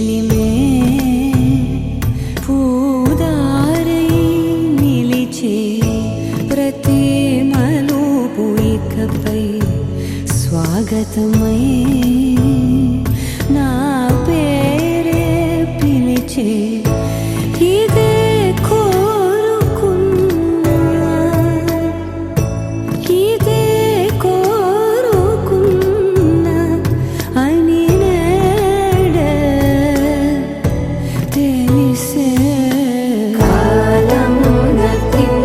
చెలిమే పూదారై నిలిచే ప్రతి మలుపు ఇకపై స్వాగతమై నా పేరే పిలిచే ఇదే కోరుకున్నా ఇదే కోరుకున్నా అని నేడే తెలిసే కాలం నతించదాని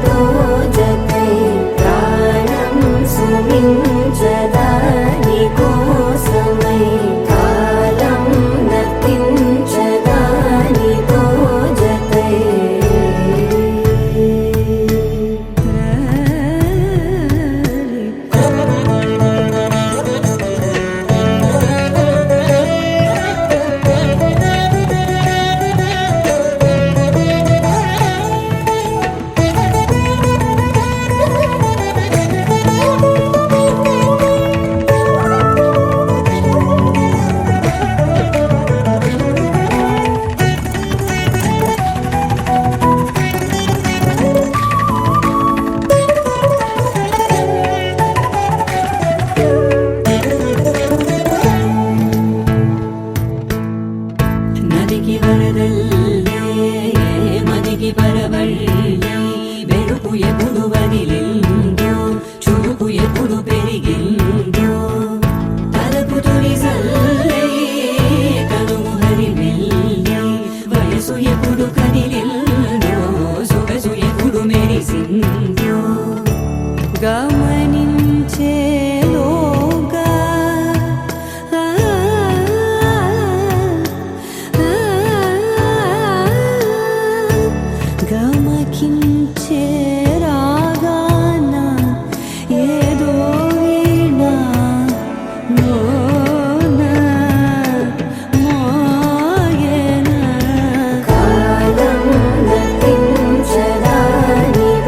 రోజకై ప్రాణం సుమించదాని కోసమై కాలం నతించదాని రోజకై నదికి వరదల్లే మదికి పరవళ్ళే వెలుపు ఎప్పుడు వదిలిందో చూపు ఎప్పుడు పెరిగిందో తలపు తొలి సల్లే కనుము హరిమెల్లే వయసు ఎప్పుడు కదిలిందో సొగసు ఎప్పుడు మెరిసిందో గమనించేలోగా గమకించే రాగాన ఏదో వీణా మోనా మోయేనా కాలం నతించదాని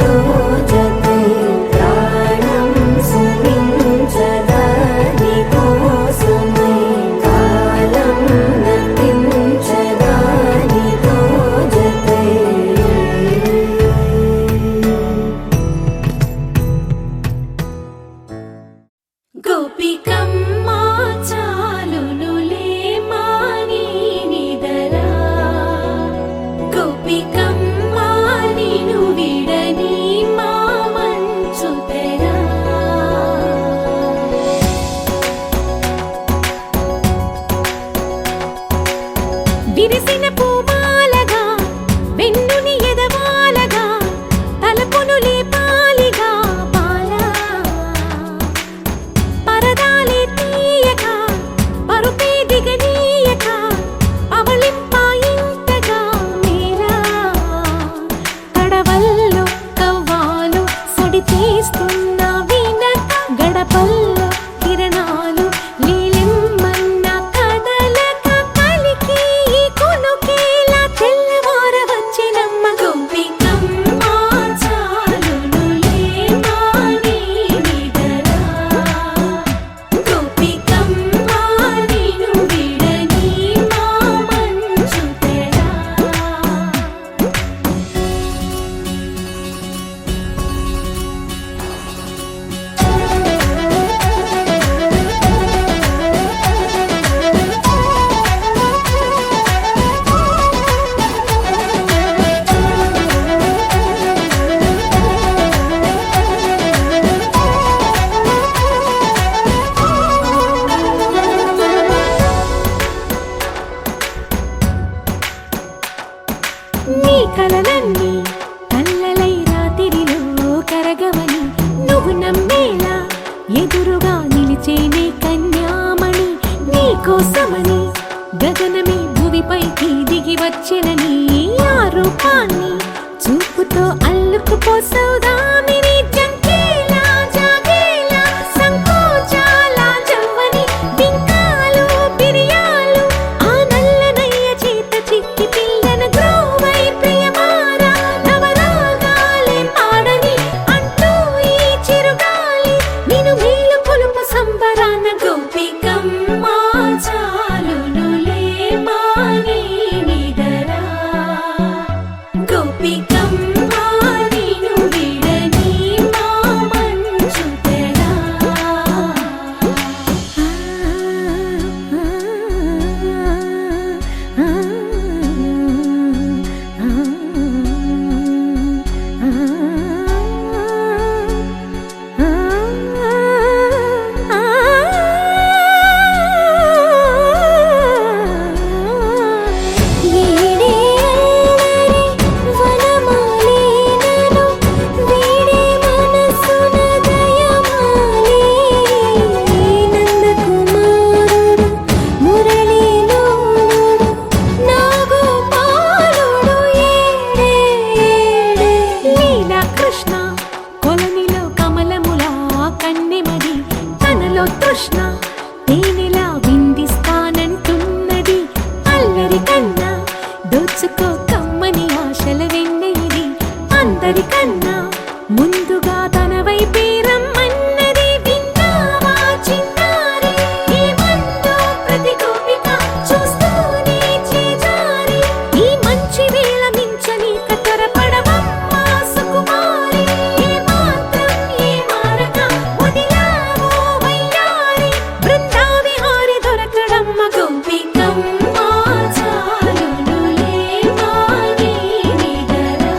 రోజకై ప్రాణం సుమించదాని కోసమై కాలం నతించదాని రోజకై గోపికమ్మ చాలునులే మాని నిదరా గోపికమ్మ నిను విడని మా మంచు తెరా విరిసిన పూమాలగా వెన్నుని ఎదవాలగా తలపును లేపాలిగా బాలా పరదాలే తీయక పరుపే దిగనీయక అవళింపాయింతగా మీరా కడవల్లో కవ్వాలు సడి చేస్తున్న వినక గడపల్లో కిరణాలు నీలిమ్మన్న కదలక కలికి కొనుకేలా తెల్లవార వచ్చినమ్మ గోపికమ్మ చాలునులే మాని నిదరా గోపికమ్మ నిను విడని మా మంచు తెరా నీ కలలన్నీ కల్లలై రాత్రిలో కరగవని నువ్వు నమ్మేలా ఎదురుగా నిలిచేనే కన్యామణి నీ కోసమని గగనమే భువిపైకి దిగి వచ్చినని ఆ రూపాన్ని చూపుతో అల్లుకుపోసౌదామిని జంకేలా జాగేలా సంకోచాల జవ్వని బింకాలు బిరియాలు ఆ నల్లనయ్య చేత చిక్కి పిల్లన గ్రోవై ప్రియమారా నవరాగాలే పాడని అంటూ ఈ చిరుగాలి నిన్ను మేలు కొలుపు సంబరాన గోపికమ్మ చాలును తృష్ణ తేనెలా విందిస్తానంటున్నది అల్లరి కన్నా దోచుకో కమ్మని ఆశల వెన్నెయిది అందరికన్నా ముందుగా తన వైపే రమ్మన్నది విన్నావా చిన్నారి ఈ మందో ప్రతి గోపిక చూస్తూనే చేజారి ఈ మంచి వేళ మించని కతరపడవమ్మా సుకుమారి ఏ మాత్రం ఏ మారక వదిలావో వయ్యారి బృందావిహారి దొరకడమ్మ గోపికమ్మ చాలునులే మాని నిదరా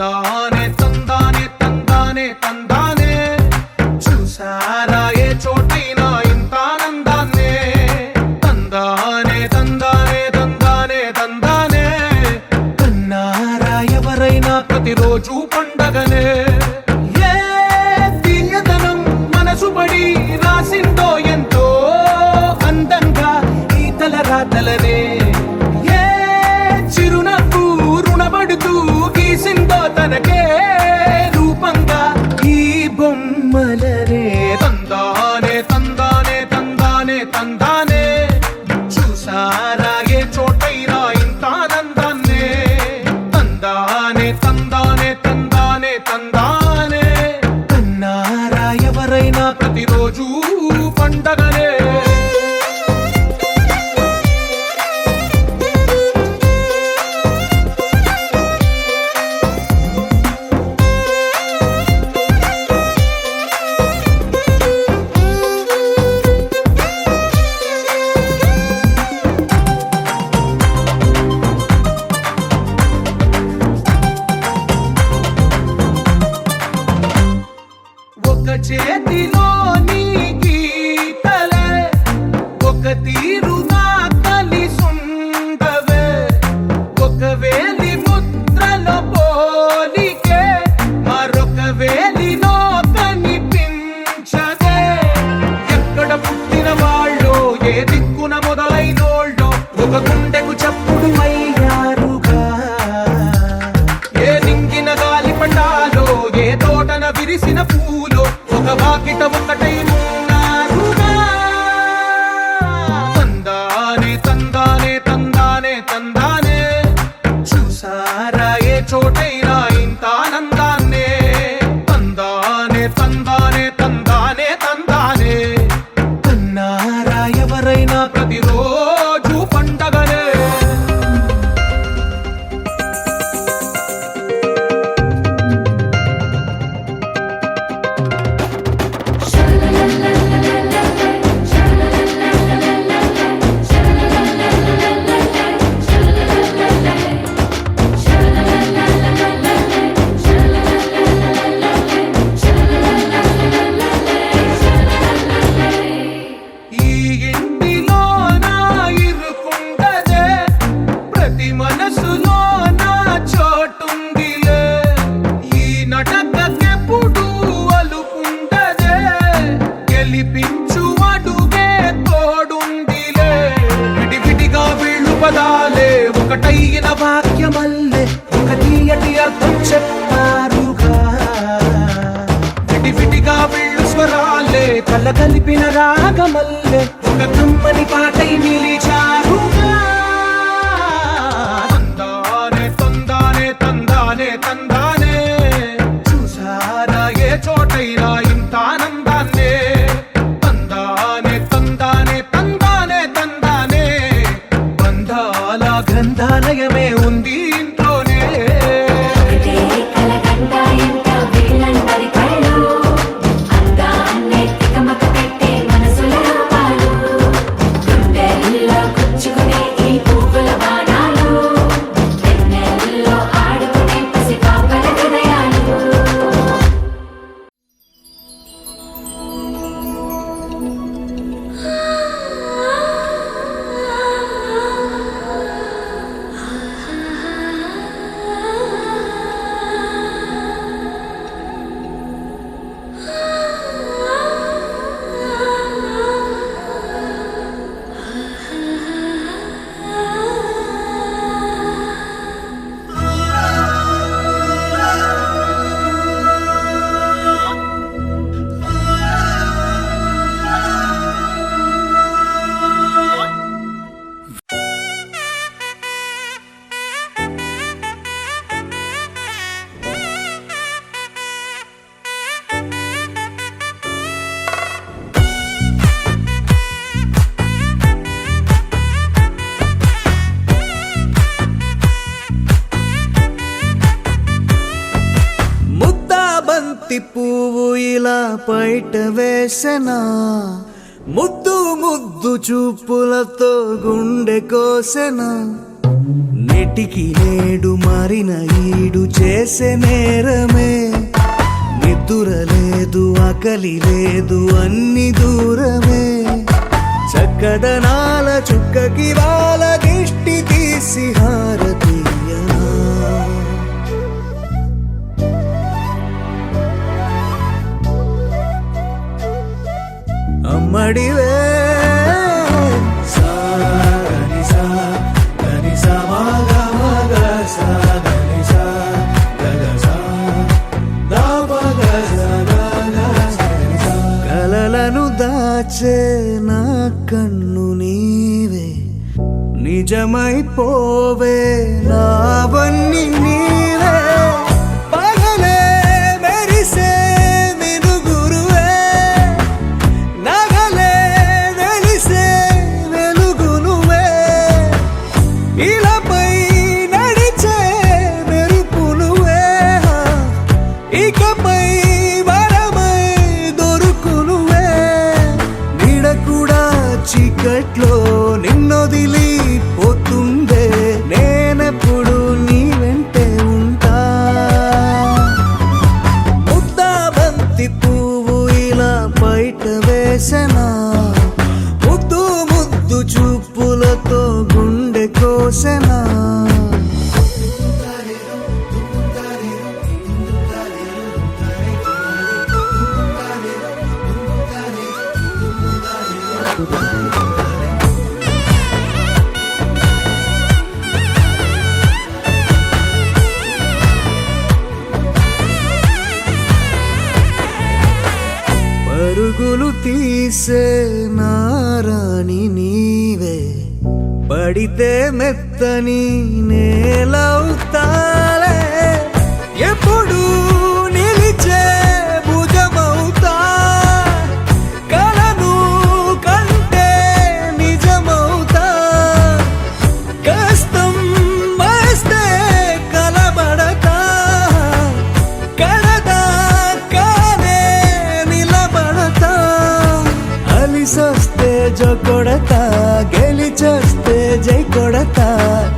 తందానే తందానే తందానే తందానే చూసారా ఏ చోటైనా ఇంత ఆనందాన్నే తందానే తందానే తందానే తందానే కన్నారా ఎవరైనా ప్రతిరోజు పండగనే ఏ తీయదనం మనసు పడి రాసిందో ఎంతో అందంగా ఈ తలరాతలనే ఏ చిరునవ్వు రుణపడుతూ గీసిందో తనకే రూపంగా ఈ బొమ్మలనే తందానే తందానే తందానే తందానే చూసారా ఏ చోటైనా ఇంత ఆనందాన్నే తందానే తందానే తందానే తందానే కన్నారా ఎవరైనా ప్రతిరోజు పండగనే ఒక చేతిలో నీ గీతలే ఒక తీరుగా కలిసుండవే ఒక వేలి ముద్రలో పోలికే మరొక వేలిలో కనిపించదే ఎక్కడ పుట్టిన వాళ్ళో ఏ దిక్కున మొదలైనోళ్ళో ఒక గుండెకు చప్పుడు అయ్యారుగా ఏ నింగిన గాలి పండాలో ఏ తోటన విరిసిన పూలో ఒక వాకిట ఒకటై ఉన్నారుగా తందానే తందానే తందానే తందానే చూసారా ఏ చోటైనా ఇంత ఆనందాన్నే తందానే తందానే తందానే తందానే కన్నారా ఎవరైనా ప్రతిరోజు పండగనే ఈ ఇంటిలో నా ఇరుకుండదే ప్రతి మనసులో నా చోటుందిలే ఈ నటకెప్పుడు అలుకుండదే గెలిపించు అడుగే తోడుందిలే విడివిడిగా వీళ్ళు పదాలే ఒకటైన వాక్యమల్లే ఒక తీయటి అర్థం చెప్పారుగా విడివిడిగా వీళ్ళు స్వరాలే కల కలిపిన రాగమల్లే ఒక కమ్మని పాటై నిలిచారుగా తందానే తందానే తందానే తందానే చూసారా ఏ చోటైనా ఇంత ఆనందాన్నే తందానే తందానే తందానే తందానే బంధాల గ్రంథాలయమే ఉంది ఇంట్లోనే ఒకటే కలకండ ఎంత వీళ్ళందరి కళ్ళు అందాన్నే తికమక పెట్టే మనసుల రూపాలు గుండెల్లో గుచ్చుకునే ఈ పువ్వుల బాణాలు వెన్నెల్లో ఆడుకునే పసిపాపల హృదయాలు బంతి పువ్వు ఇలా బయట వేసెనా ముద్దు ముద్దు చూపులతో గుండె కోసెనా నేటికి నేడు మారిన ఈడు చేసే నేరమే. నిద్ర లేదు ఆకలి లేదు అన్ని దూరమే. చక్కదనాల చుక్కకి వాళ్ళ దిష్టి తీసి హారతీయనా. అమ్మడివే కలలను దాచే నా కన్ను నీవే. నిజమైపోవే నావన్నీ నీవే. పగలే మెరిసే మినుగురువే. నగలే వెలిసే వెలుగు నువ్వే. ఇలాపై నడిచే మెరుపు నువ్వే. ఇకపై వరమై దొరుకు నువ్వే. నీడ కూడా చీకట్లో నిన్నొదిలి పోతుందే. నేనెప్పుడు నీ వెంటే ఉంటా. ముద్దా బంతి పువ్వు ఇలా బయట వేసెనా. ముద్దు ముద్దు చూపులతో గుండె కోసెనా. పరుగులు తీసే నారాణి నీవే. పడితే మెత్తని నేలవుతాలే. ఎప్పుడు నిలిచే భుజమవుతా. కలను కంటే నిజమవుతా. కష్టం వస్తే కలబడతా. కడదాకానే నిలబడతా. అలిసొస్తే జో కొడతా. గెలిచొస్తే జై కొడతా.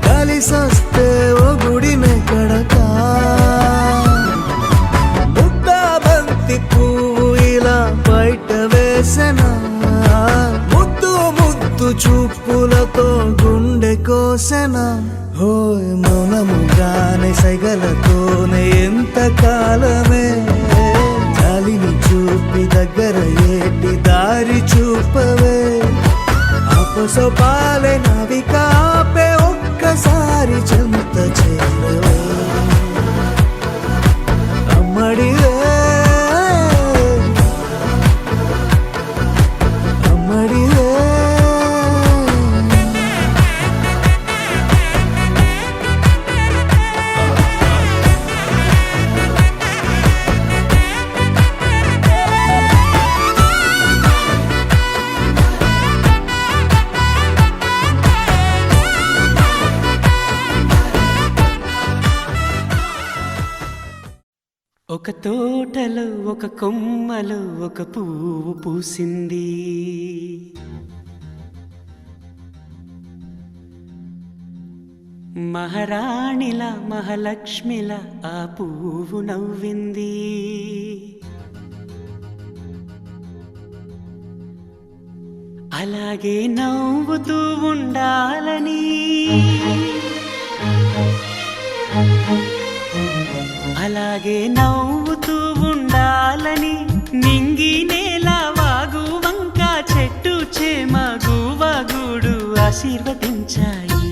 కలిసొస్తే ఓ గుడినే కడతా. ముద్దా బంతి పువ్వు ఇలా బయట వేసెనా. ముద్దు ముద్దు చూపులతో గుండె కోసెనా. హోయ్ మౌనముగానే సైగలతోనే ఎంత కాలమే. జాలిని చూపి దగ్గర ఏటి దారి చూపవే. అపసోపాలే నవికాపే ఒక్కసారి చెంత చేరవే. అమ్మడివే అమ్మడివే. ఒక తోటలో ఒక కొమ్మలో ఒక పువ్వు పూసింది. మహారాణిలా మహాలక్ష్మిలా ఆ పువ్వు నవ్వింది. అలాగే నవ్వుతూ ఉండాలని, అలాగే నవ్వుతూ ఉండాలని నింగి నేల వాగు వంక చెట్టు చేమ గువగూడు ఆశీర్వదించాయి.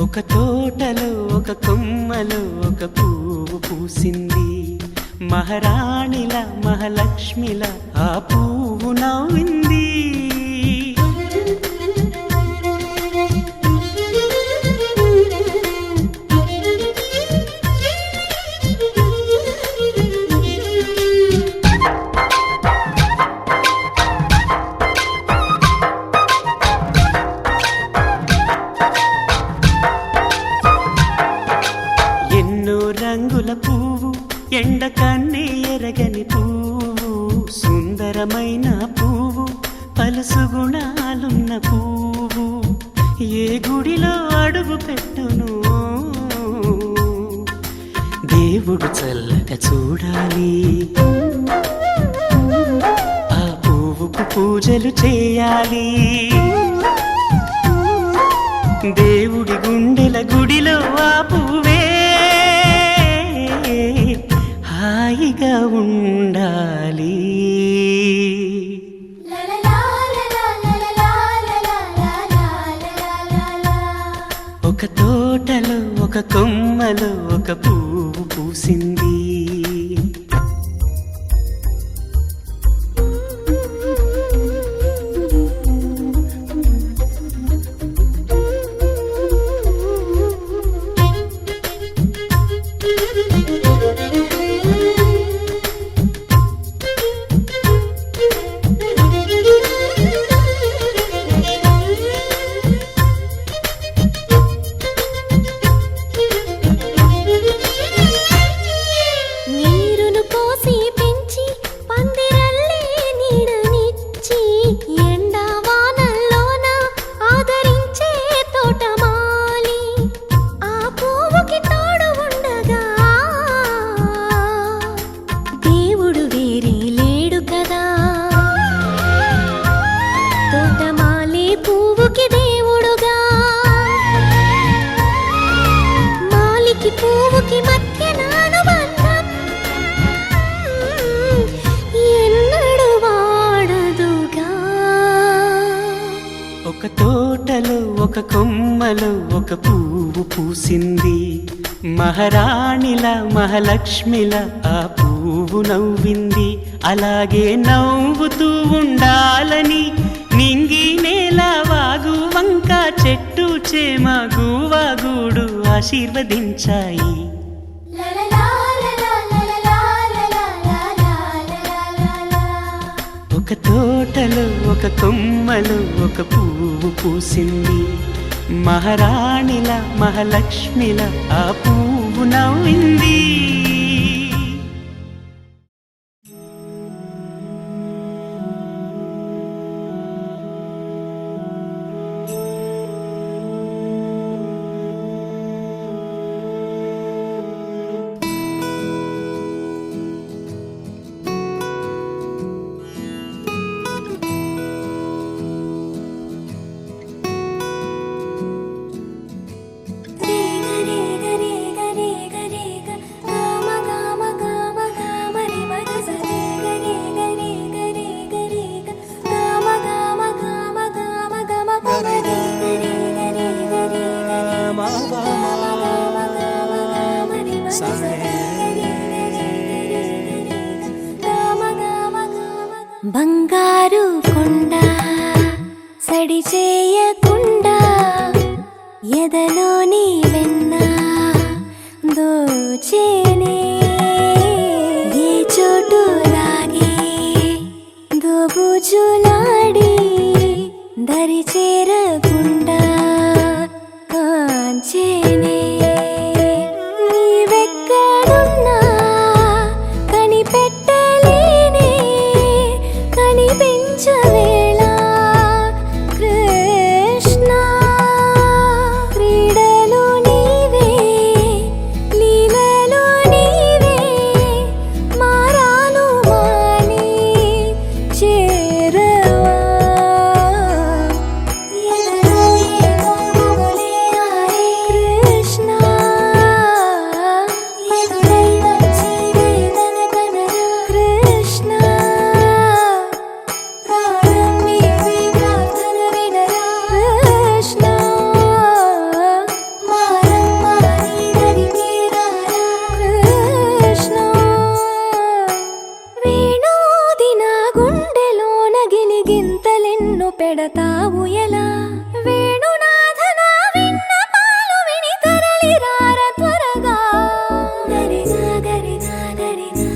ఒక తోటలో ఒక కొమ్మలో ఒక పువ్వు పూసింది. మహారాణిలా మహాలక్ష్మిలా ఆ పువ్వు నవ్వింది. రంగుల పువ్వు ఎండ కన్నే ఎరగని పువ్వు. సుందరమైన పువ్వు పలు సుగుణాలున్న పువ్వు ఏ గుడిలో అడుగు పెట్టును దేవుడు చల్లగా చూడాలి ఆ పువ్వుకు పూజలు చేయాలి దేవుడి గుండెల గుడిలో ఆ పువ్వే హాయిగా ఉండాలి ఒక తోటలో ఒక కొమ్మలో ఒక పువ్వు పూసింది నీరును పోసి పెంచి పందిరల్లే నీడనిచ్చి ఎండా వానల్లోన ఆదరించే తోటమాలి ఆ పువ్వుకి తోడు ఉండగా దేవుడు వేరే లేడు కదా తోటమాలి పువ్వుకి దేవుడుగా మాలికి పువ్వుకి మధ్య అనుబంధం ఎన్నడు వాడదుగా ఒక తోటలో ఒక కొమ్మలో ఒక పువ్వు పూసింది మహారాణిలా మహాలక్ష్మిలా ఆ పువ్వు నవ్వింది అలాగే నవ్వుతూ ఉండాలని నింగి నేల వాగు వంక చెట్టు చేమ గూవాగూడు ఆశీర్వదించాయి ఒక తోటలో ఒక కొమ్మలో ఒక పువ్వు పూసింది మహారాణిల మహాలక్ష్మిల ఆ పువ్వు నవ్వింది బంగారు కొండ సడి చేయకుండా ఎదలోని వెన్న దోచేనే ఏ చోటు లాగే దోబుజులాడి దరి చేరకుండా కాంచేనే నీవెక్కడున్నా కనిపెట్టలేనే కనిపించవేళ కృష్ణ క్రీడలు నీవే లీలలు నీవే మారాను మాని చేరవా కృష్ణ కృష్ణ కృష్ణ కృష్ణ వేణోది నా గుండెలోన గిలిగింతలెన్ను పెడతావు ఎలా వేణునాథన విన్న పాలు విని తరలి రార త్వరగా గరిగా గరిగా గరిగా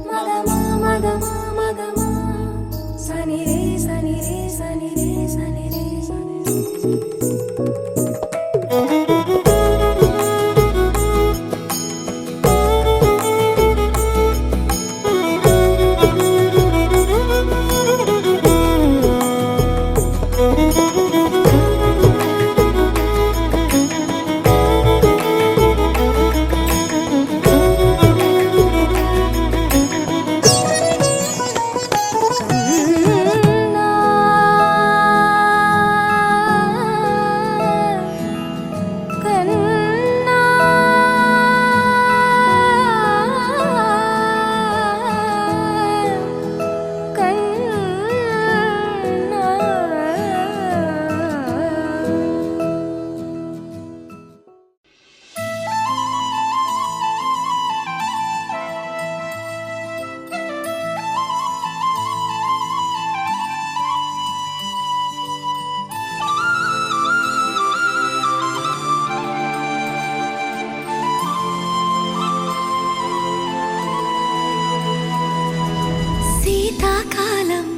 మగమా మగమా మగమా సని రే సని రే సని రే సని రే సని రే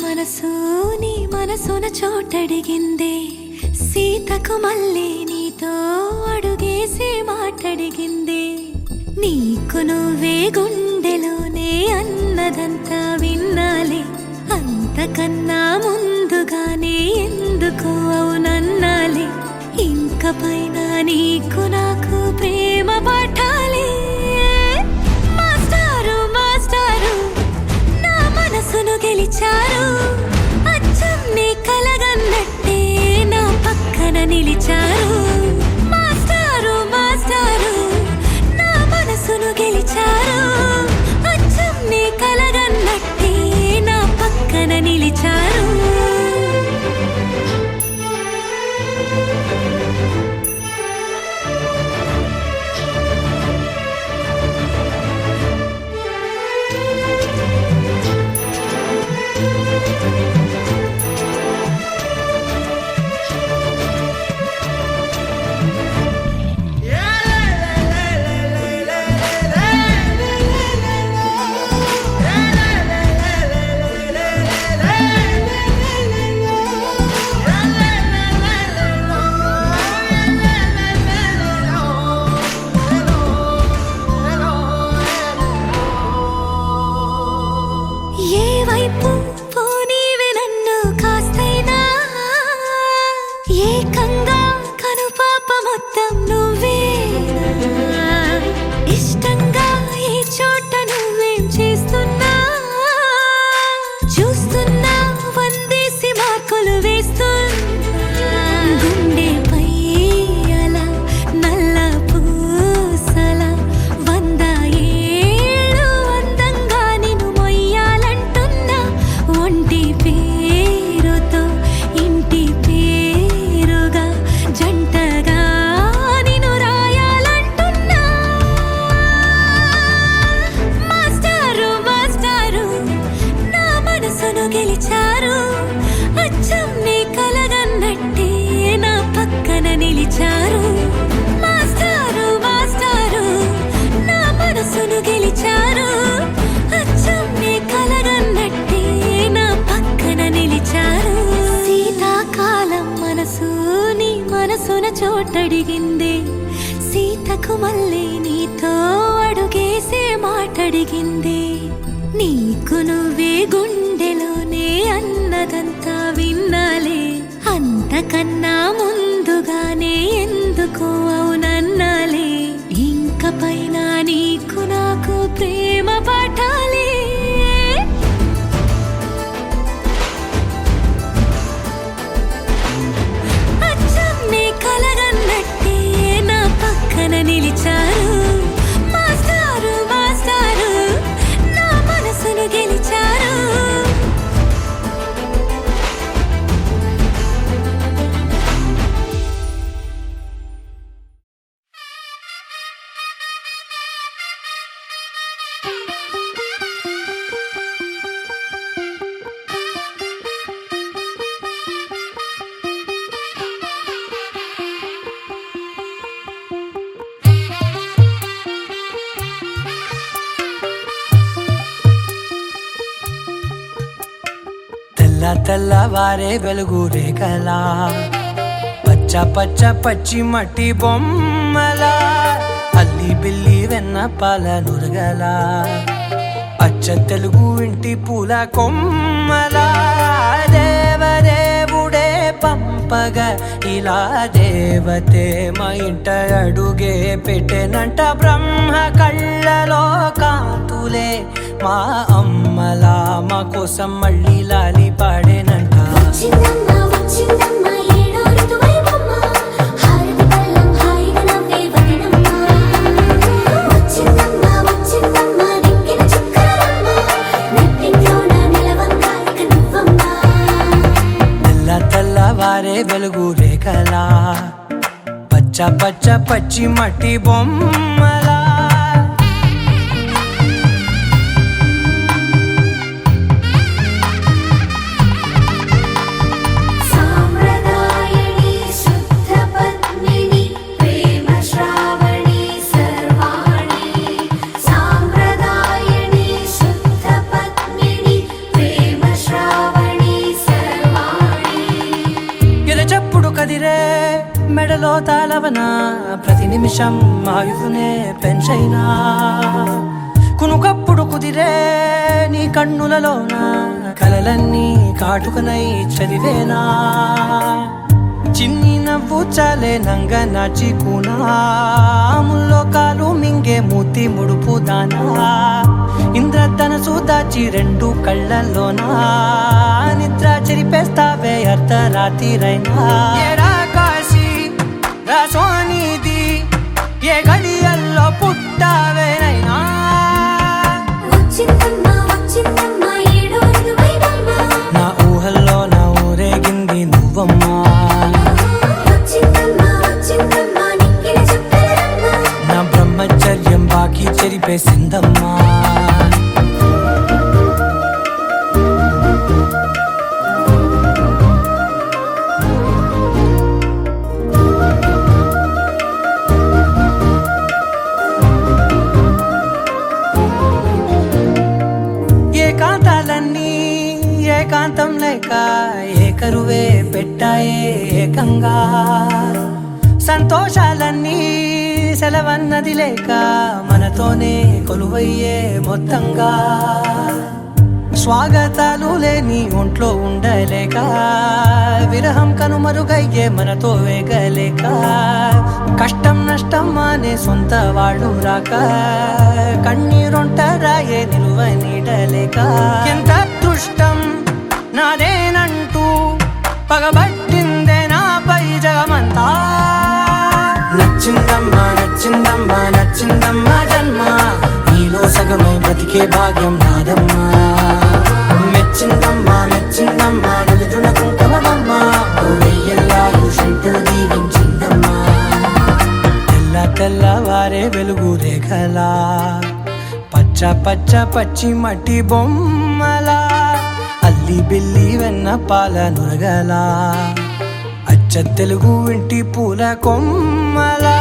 మనసు నీ మనసున చోటడిగిందే సీతకు మళ్ళీ నీతో అడుగేసి మాటడిగిందే నీకు నువ్వే గుండెలోనే అన్నదంతా విన్నాలే అంతకన్నా ముందుగానే ఎందుకు అవునన్నాలే ఇంక పైన నీకు నాకు ప్రేమ పాఠాలే మాస్టారు మాస్టారు నా మనసును గెలిచారు అచ్చం నీ కలగన్నట్టే నా పక్కన నిలిచారు మాస్టారు మాస్టారు నా మనసును గెలిచారు అచ్చం నీ కలగన్నట్టే నా పక్కన నిలిచారు ఏ వైపు పోనీవే నన్ను కాస్తైనా ఏకంగా కనుపాప మొత్తం నువ్వేనా ఇష్టంగా ఈ చోట నువ్వేం చేస్తున్నా చూస్తున్నా వందేసి మార్కులు వేస్తున్నా గుండెపై అలా నల్ల పూసల 100 ఏళ్ళు అందంగా నిన్ను మొయ్యాలంటున్నా ఒంటి పేరుతో ఇంటి పేరుగా జంటగా నిన్ను రాయాలంటున్నా మాస్టారు మాస్టారు నా మనసును గెలిచారు అచ్చం నీ కలగన్నట్టే నా పక్కన నిలిచారు మాస్టారు మాస్టారు నా మనసును గెలిచారు అచ్చం నీ కలగన్నట్టే నా పక్కన నిలిచారు శీతాకాలం మనసు నీ మనసున చోటడిగిందే సీతకు మళ్ళీ నీతో అడుగేసే మాటడిగిందే నీకు నువ్వే గుండెలోనే అన్నదంతా విన్నాలే అంతకన్నా ముందుగానే ఎందుకు అవునన్నాలే ఇంక పైన నీకు నాకు ప్రేమ పాఠాలే అచ్చం నీ కలగన్నట్టే నా పక్కన నిలిచారు మాస్టారు మాస్టారు నా మనసును గెలిచారు తెల్ల తెల్లవారే వెలుగు రేఖలా పచ్చ పచ్చ పచ్చి మట్టి బొమ్మలా అల్లి బిల్లి వెన్న పాల నురగలా అచ్చ తెలుగు ఇంటి పూల కొమ్మలా దేవదేవుడే పంపగా ఇలా దేవతే మా ఇంట అడుగే పెట్టెనంట బ్రహ్మ కళ్ళలో కాంతులే మా అమ్మలా మా కోసం మళ్ళీ లాలి పాడేనంట వచ్చిందమ్మ వచ్చిందమ్మ ఏడో ఋతువైవమ్మ హారతి పళ్ళం హాయిగా నవ్వే వదనమ్మ వచ్చిందమ్మ వచ్చిందమ్మ దిక్కిన చుక్కలమ్మ నెట్టింట్లోన నిలవంగా ఇక నువ్వమ్మ తెల్ల తెల్లవారే వెలుగు రేఖలా పచ్చ పచ్చ పచ్చి మట్టి బొమ్మలా సాంప్రదాయని శుద్ధ పద్మిని ప్రేమ శ్రావణి సర్వాణి సాంప్రదాయని శుద్ధ పద్మిని ప్రేమ శ్రావణి గుండెలో తాళవన ప్రతి నిమిషం ఆయుధునే పెంచైనా కునుకప్పుడు కుదిరే నీ కన్నులలోన కలలన్నీ కాటుకనై చదివేనా చిన్ని నవ్వు చాలే నంగ నాచి కూనాముల్లో కాలు మింగే మూతి ముడుపు దానా ఇంద్రధనసు దాచి రెండు కళ్ళల్లోనా నిద్ర చెరిపేస్తావే అర్ధరాత్రిరైనా ఏరా కాశీ రా సోనిది ఏ గడియల్లో పుట్టావేనైనా వచ్చిందమ్మా వచ్చిందమ్మా ఏడో ఋతువైవమ్మ నా ఊహల్లో నా ఊరేగింది నువ్వమ్మా వచ్చిందమ్మా వచ్చిందమ్మా నిక్కిన చుక్కలమ్మ నా బ్రహ్మచర్యం బాకీ చెరిపేసిందమ్మా ఏకాంతాలన్నీ ఏకాంతం లేక ఏకరువే పెట్టాయే ఏకంగా సంతోషాలన్నీ సెలవన్నది లేక మనతోనే కొలువయ్యే మొత్తంగా స్వాగతాలు లేని ఒంట్లో ఉండలేక విరహం కనుమరుగయ్యే మనతో వేగలేక కష్టం నష్టం అనే సొంత వాళ్ళు రాక కన్నీరొంటరాయే నిలువ నీడలేక ఎంత అదృష్టం నాదేనంటూ పగబట్టిందే నాపై జగమంతా నచ్చిందమ్మా నచ్చిందమ్మా నచ్చిందమ్మా జన్మ నీలో సగమై బతికే భాగ్యం నాదమ్మా మెచ్చిందమ్మా మెచ్చిందమ్మా నలుదున కుంకుమమ్మా వెయ్యల్లాలు శంకులు దీవించిందమ్మా తెల్ల తెల్లవారే వెలుగు రేఖలా పచ్చ పచ్చ పచ్చి మట్టి బొమ్మలా అల్లి బిల్లి వెన్న పాల నురగలా అచ్చ తెలుగు ఇంటి పూల కొమ్మలా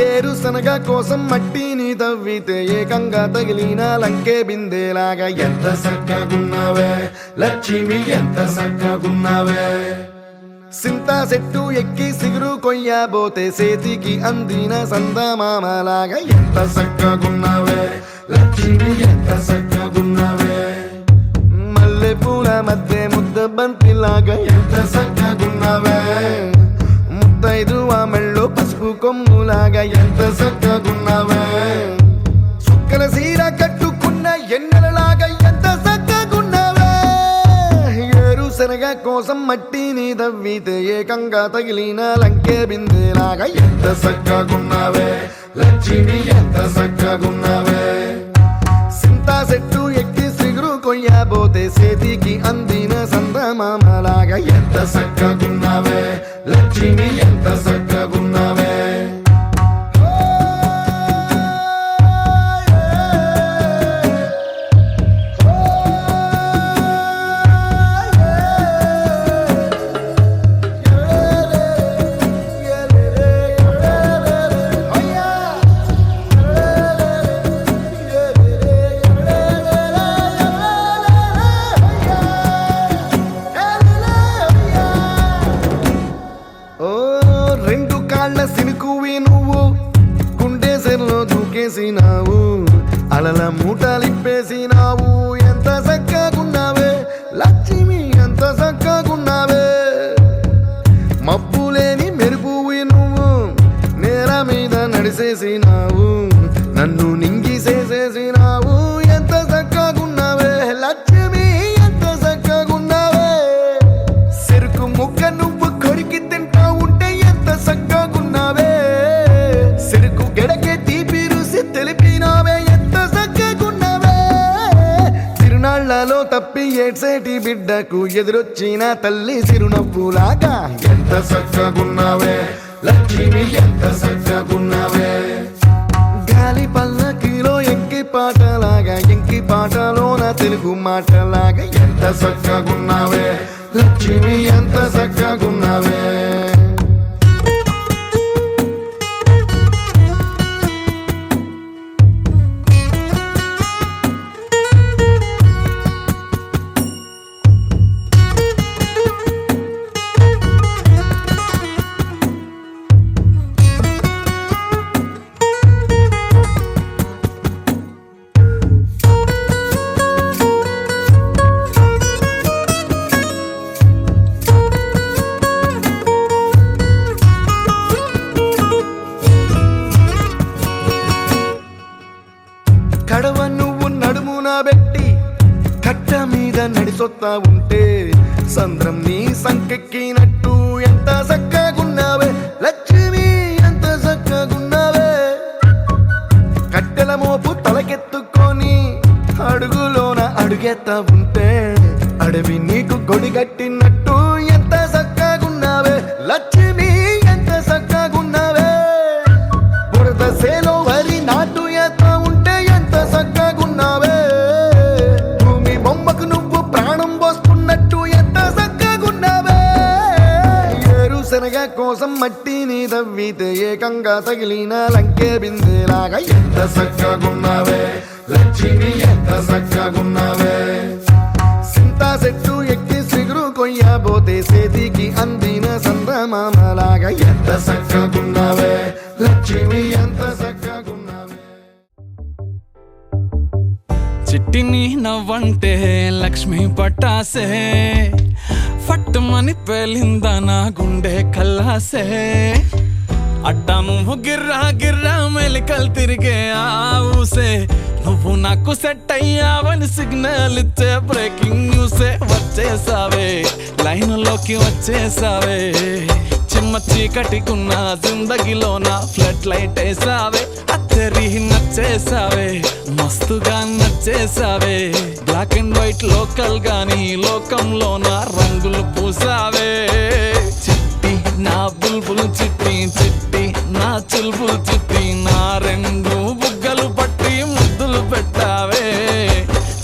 ఏరుశనగ కోసం మట్టిని తవ్వితే ఏకంగా తగిలిన లంకే బిందేలాగా ఎంత చక్కగున్నావే లక్ష్మి ఎంత చక్కగున్నావే సింతా చెట్టు ఎక్కి సిగురు కొయ్యబోతే చేతికి అందిన సందమామలాగా ఎంత చక్కగున్నావే లక్ష్మి ఎంత చక్కగున్నావే మల్లె పూల మధ్య ముద్ద బంతిలాగా ఎంత చక్కగున్నావే ముద్దైదు మెళ్ళో పసుపు కొమ్ములాగా ఎంత చక్కగున్నావే చుక్కల సీర కట్టుకున్న ఎన్నెలలాగా ఎంత చక్కగున్నావే ఏరుశనగ కోసం మట్టిని తవ్వితే ఏకంగా తగిలిన లంకే బిందేలాగా ఎంత చక్కగున్నావే లక్ష్మి ఎంత చక్కగున్నావే సింతా చెట్టు ఎక్కి సిగురు కొయ్యబోతే చేతికి అందిన సందమామలాగా ఎంత చక్కగున్నావే లక్ష్మి ఎంత చక్కగున్నావే దూకేసినావు అలల మూటలిప్పేసినావు ఎంత చక్కగున్నావే లక్ష్మి ఎంత చక్కగున్నావే మబ్బులేని మెరుపువి నువ్వు నేల మీద నడిసేసినావు నన్ను నింగిసేసేసినావు ఎంత చక్కగున్నావే లక్ష్మి ఎంత చక్కగున్నావే చెరుకు ముక్క నువ్వు కొరికి తింటా ఉంటే ఎంత చక్కగున్నావే చెరుకు గెడకే తీపి రుసి తెలిపినావే ఎంత చక్కగున్నావే తిరునాళ్లలో తప్పి ఏడ్సేటి బిడ్డకు ఎదురొచ్చిన తల్లి చిరునవ్వులాగా ఎంత చక్కగున్నావే లక్ష్మి ఎంత చక్కగున్నావే గాలి పల్లకిలో ఎంకి పాటలాగా ఎంకి పాటలోన తెలుగు మాటలాగా ఎంత చక్కగున్నావే లక్ష్మి ఎంత చక్కగున్నావే కడవ నువ్వు నడుమున పెట్టి కట్ట మీద నడిసొత్తా ఉంటే సంద్రం నీ సంకెక్కినట్టు ఎంత చక్కగున్నావే లక్ష్మి ఎంత చక్కగున్నావే కట్టెల మోపు తలకెత్తుకొని అడుగులోన అడుగెత్తా ఉంటే అడవి నీకు గొడిగట్టినట్టు ఎంత చక్కగున్నావే లక్ష్మి ఎంత చక్కగున్నావే బురద సేలో వరి నాటు ఎత్తా ఉంటే ఎంత చక్కగున్నావే భూమి బొమ్మకు నువ్వు ప్రాణం పోసుకున్నట్టు ఎంత చక్కగున్నావే ఏరుశనగ కోసం మట్టిని తవ్వితే ఏకంగా తగిలిన లంకే బిందెలాగా ఎంత చక్కగున్నావే లక్ష్మి ఎంత చక్కగున్నావే సింతా చెట్టు ఎక్కి సిగురు కొయ్యబోతే చేతికి అందిన సందమామలాగా ఎంత చక్కగున్నావే లక్ష్మి ఎంత చక్కగున్నావే చిట్టిని నవ్వంటే లక్ష్మి పట్టాసే ఫట్టుమని పేలిందా నా గుండె కల్లాసే అట్టా నువ్వు గిర్రా గిర్రా మెలికలు తిరిగే ఆవుసే నువ్వు నాకు సెట్ అయ్యావని సిగ్నల్ ఇచ్చే బ్రేకింగ్ న్యూసే వచ్చేసావే లైన్లోకి వచ్చేసావే చిమ్మ చీకటికున్న జిందగీలోన ఫ్లడ్ లైట్ వేసావే అత్తరి నచ్చేసావే మస్తుగా నచ్చేసావే బ్లాక్ అండ్ వైట్ లోకల్ గాని లోకంలోన రంగులు పూసావే చిట్టి నా బుల్బుల్ చిట్టి చిట్టి నా చుల్బుల్ చిట్టి నా రెండు బుగ్గలు పట్టి ముద్దులు పెట్టావే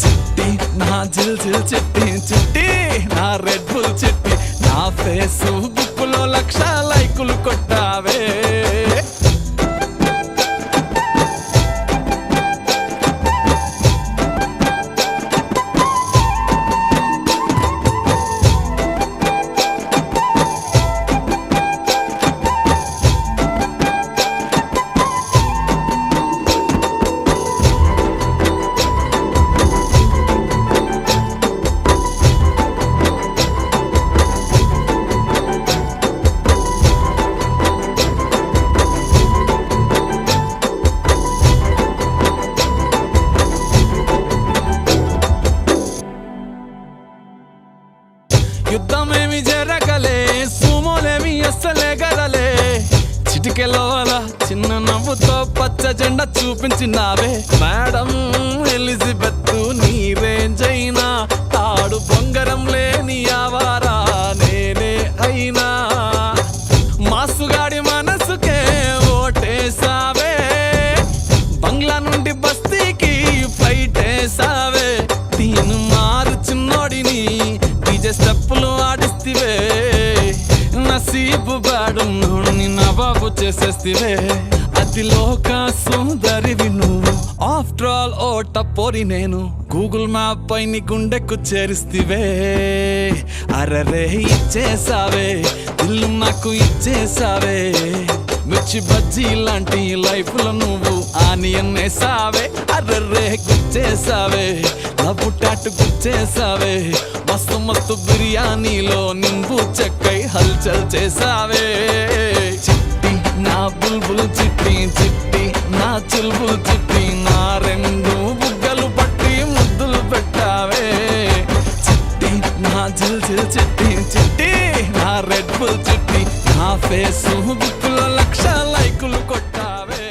చిట్టి నా జిల్ జిల్ చిట్టి చిట్టి నా రెడ్ బుల్ చిట్టి నా ఫేస్బుక్ లో 1,00,000 లైకులు కొట్టావే యుద్ధమేమి జరగలే సుమోలేమి అస్సలే గదలే చిటికెలోల చిన్న నవ్వుతో పచ్చ జెండా చూపించినావే మేడం ఎలిజబెత్ నీ రేంజ్ అయినా తాడు బొంగరం లేని ఆవారా నేనే అయినా మాసుగాడి మనసుకే ఓటేసావే బంగ్లా నుండి బస్తీకి ఫ్లైట్ వేసావే దీని మారు చిన్నోడిని స్టెప్పులు ఆడిస్తివే నసీబు బాడుని నవాబు చేసేస్తివే అతిలోక సుందరివి నువ్వు ఆఫ్టర్ ఆల్ ఓ టపోరి నేను గూగుల్ మ్యాప్ పై నీ గుండెకు చేరిస్తివే అరరే ఇచ్చేసావే ఇల్లు నాకు ఇచ్చేసావే మిర్చి బజ్జీ లాంటి లైఫ్ లో నువ్వు ఆనియన్ వేసావే అర్రే గుచ్చేసావే లవ్వు టాటు గుచ్చేసావే మస్తు మస్తు బిర్యానీలో నింబు చెక్కై హల్చల్ చేసావే చిట్టి నా బుల్బుల్ చిట్టి చిట్టి నా చుల్బుల్ చిట్టి నా రెండు బుగ్గలు పట్టి ముద్దులు పెట్టావే చిట్టి నా జిల్ జిల్ చిట్టి చిట్టి నా రెడ్ బుల్ చిట్టి నా ఫేస్బుక్ లో 1,00,000 లైకులు కొట్టావే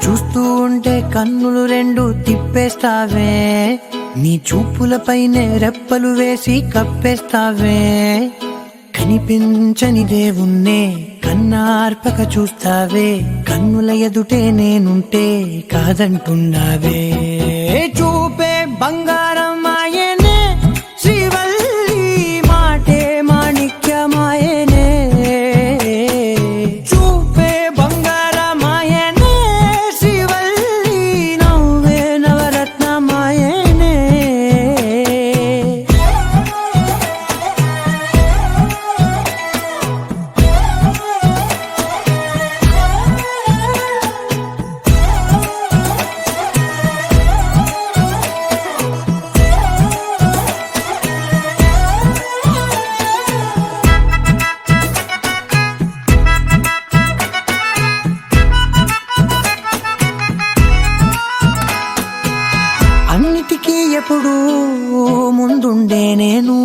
చూస్తూ ఉంటే కన్నులు రెండు తిప్పేస్తావే, నీ చూపులపైనే రెప్పలు వేసి కప్పేస్తావే. కనిపించని దేవుణ్ణే కన్నార్పక చూస్తావే, కన్నుల ఎదుటే నేనుంటే కాదంటున్నావే. చూపే బంగారం ఆయనే శ్రీవల్లి, మాటే మాణిక్యమాయనే. చూపే బంగారం ఆయనే శ్రీవల్లి, నవ్వే నవరత్నమాయనే. అన్నిటికీ ఎప్పుడు ముందుండే నేను,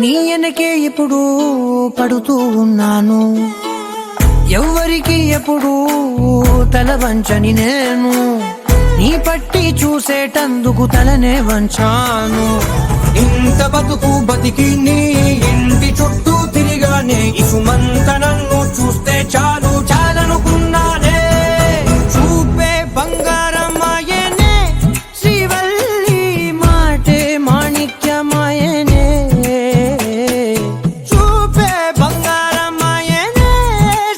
నీ వెనకే ఎప్పుడు పడుతూ ఉన్నాను. ఎవ్వరికి ఎప్పుడు తల వంచని నేను, నీ పట్టి చూసేటందుకు తలనే వంచాను. ఇంత బతుకు బతికి నీ ఇంటి చుట్టూ తిరిగానే, ఇసుమంత నన్ను చూస్తే చాలు చాలనుకున్నానే. చూపే బంగారం ఆయనే శ్రీవల్లి, మాటే మాణిక్యమాయనే. చూపే బంగారం ఆయనే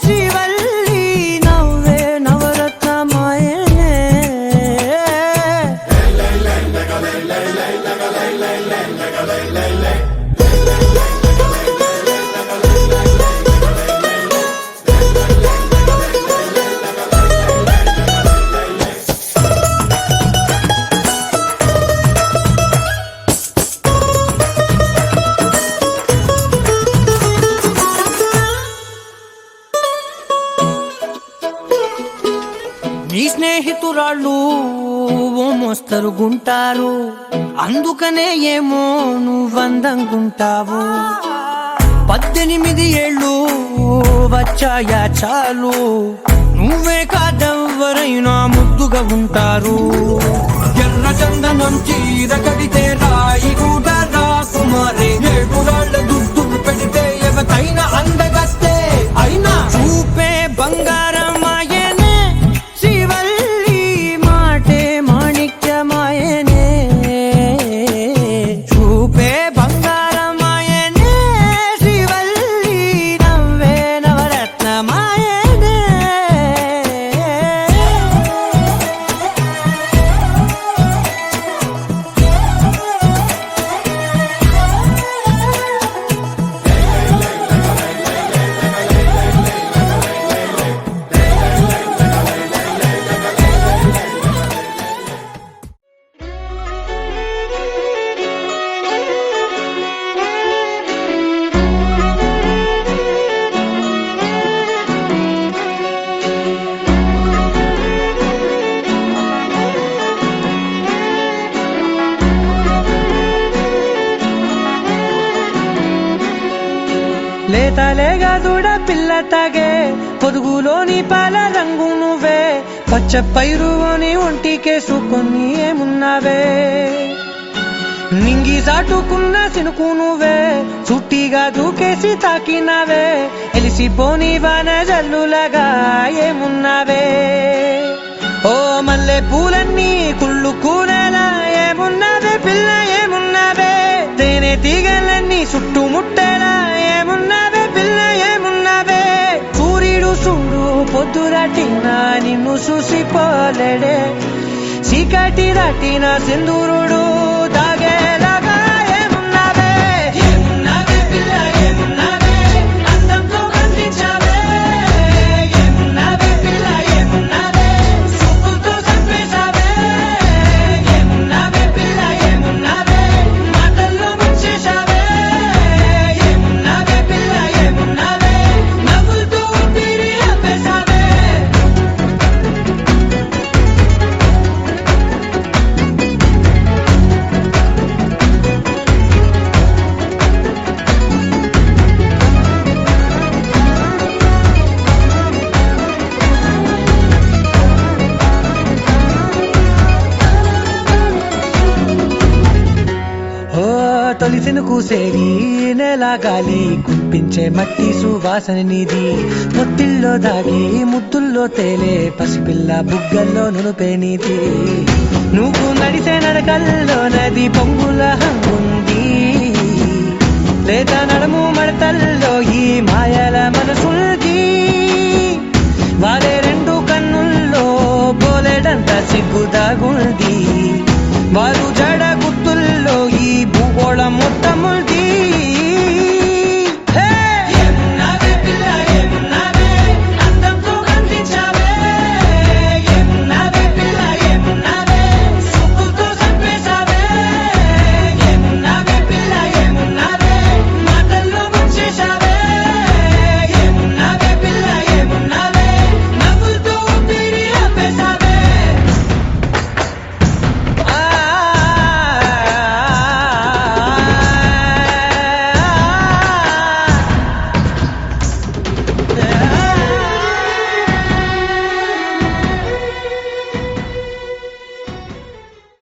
శ్రీవల్లి, నవ్వే నవరత్నమాయనే. నీ స్నేహితురాళ్ళు ఓ మోస్తరుగుంటారు, అందుకనే ఏమో నువ్వందంగుంటావు. 18 ఏళ్ళు వచ్చాయా చాలు, నువ్వే కాదెవ్వరైనా ముద్దుగా ఉంటారు. ఎర్ర చందనం చీర కడితే రాయి కూడా రాకుమారే, 7 రాళ్ళ దుద్దులు పెడితే ఎవతైనా అందగస్తే. అయినా చూపే బంగారం ఆయనే శ్రీవల్లి, మాటే మాణిక్యమాయనే. చూపే బంగారం ఆయనే శ్రీవల్లి, నవ్వే నవరత్నమాయనే. లేతలేగా దూడ పిల్ల తాగే, పొదుగులోని పాల రంగు నువ్వే, పచ్చ పైరుని ఒంటికేసుకొని ఏమున్నావే. నింగి సాటుకున్న సినుకు నువ్వే, చుట్టిగా దూకేసి తాకినావే, ఎలిసిపోని వాన జల్లులగా ఏమున్నావే. ఓ మల్లె పూలన్నీ కుళ్ళు కూరలా ఏమున్నావే పిల్ల ఏమున్నావే. తేనె తీగలన్నీ చుట్టుముట్టేలా ఏమున్నావే పిల్ల ఏమున్నావే. సూర్యుడు చూడు పొద్దురాటిన నిన్ను చూసిపోలేడే, చీకటి దాటిన సింధూరుడు దాగేలాగా ఏమున్నావే. ఏమున్నావే పిల్ల ఏమున్నావే, అందంతో కనిపించావే. ఏమున్నావే పిల్ల ఏమున్నావే, చూపుతో చంపేశావే. ఏమున్నావే పిల్ల ఏమున్నావే, మాటల్లో ముంచేశావే. ఏమున్నావే పిల్ల ఏమున్నావే, నవ్వులతో ఊపిరి ఆపేశావే. కూసేది నెల గాలి కుప్పించే మట్టి సువాసన నీది పొత్తిల్లో దాగి ముద్దుల్లో తేలే పసిపిల్ల బుగ్గల్లో నునుపే నీది నువ్వు నడిసే నడకల్లో నది పొంగుల హంగుంది లేదా నడుము మడతల్లో ఈ మాయల మనసుల్ది వారే రెండు కన్నుల్లో బోలెడంత సిగ్గు దాగుంది వారు